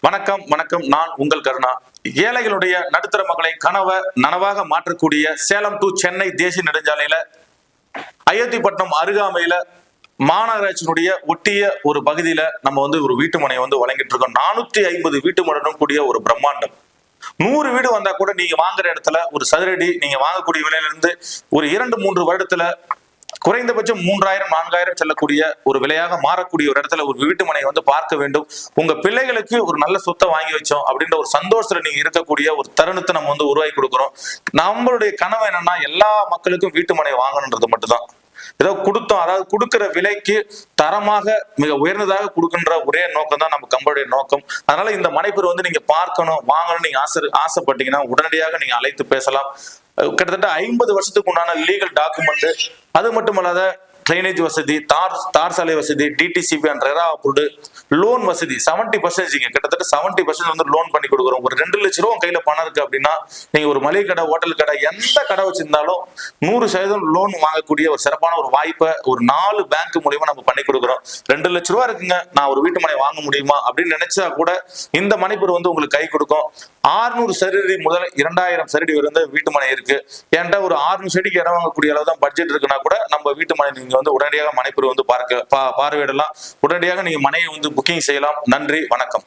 வணக்கம் வணக்கம். நான் உங்கள் கருணா. ஏழைகளுடைய நடுத்தர மக்களை கனவை நனவாக மாற்றக்கூடிய சேலம் டு சென்னை தேசிய நெடுஞ்சாலையில அயோத்திப்பட்டினம் அருகாமையில மாநகராட்சியினுடைய ஒட்டிய ஒரு பகுதியில நம்ம ஒரு வீட்டு மனையை வழங்கிட்டு இருக்கோம். 450 வீட்டு மனையுடன் கூடிய ஒரு பிரம்மாண்டம். 100 வீடு வந்தா கூட நீங்க வாங்குற இடத்துல ஒரு சதுரடி நீங்க வாங்கக்கூடிய விலையில இருந்து ஒரு 2-3 வருடத்துல குறைந்தபட்சம் 3000-4000 செல்லக்கூடிய ஒரு விலையாக மாறக்கூடிய ஒரு இடத்துல ஒரு வீட்டு மனையை பார்க்க வேண்டும். உங்க பிள்ளைகளுக்கு ஒரு நல்ல சொத்தை வாங்கி வச்சோம் அப்படின்ற ஒரு சந்தோஷத்துல நீங்க இருக்கக்கூடிய ஒரு தருணத்தை நம்ம உருவாக்கி கொடுக்குறோம். நம்மளுடைய கனவு என்னன்னா எல்லா மக்களுக்கும் வீட்டு மனை வாங்கணுன்றது மட்டும்தான். ஏதோ கொடுத்தோம், அதாவது கொடுக்கிற விலைக்கு தரமாக மிக உயர்ந்ததாக கொடுக்கின்ற ஒரே நோக்கம் தான் நம்ம கம்பெனியுடைய நோக்கம். அதனால இந்த மனைப்பெரு நீங்க பார்க்கணும், வாங்கணும் நீங்க ஆசைப்பட்டீங்கன்னா உடனடியாக நீங்க அழைத்து பேசலாம். கிட்டத்தட்ட 50 வருஷத்துக்கு உண்டான லீகல் டாக்குமெண்ட், அது மட்டுமல்லாத ட்ரைனேஜ் வசதி, தார் சாலை வசதி, DTCP and RERA approved, loan வசதி 70%, கிட்டத்தட்ட 70% லோன் பண்ணி கொடுக்குறோம். ஒரு 2 லட்ச ரூபா கையில பணம் இருக்கு அப்படின்னா நீங்க ஒரு மளிகை கடை, ஹோட்டல் கடை, எந்த கடை வச்சிருந்தாலும் 100% லோன் வாங்கக்கூடிய ஒரு சிறப்பான ஒரு வாய்ப்பை ஒரு 4 பேங்க் மூலியமா நம்ம பண்ணி கொடுக்குறோம். 2 லட்ச ரூபா இருக்குங்க, நான் ஒரு வீட்டு மனை வாங்க முடியுமா அப்படின்னு நினைச்சா கூட இந்த மனைப்பெரு உங்களுக்கு கை கொடுக்கும். 600 சதுரடி முதல் 2000 சதுரடி வரை வீட்டு மனை இருக்கு. ஏன்டா ஒரு 600 சதுரடிக்கு இடம் வாங்கக்கூடிய அளவு தான் பட்ஜெட் இருக்குன்னா கூட நம்ம வீட்டு மனை நீங்க உடனடியாக மனைப்பெரு பார்வையிடலாம். உடனடியாக நீங்க மனையை புக்கிங் செய்யலாம். நன்றி, வணக்கம்.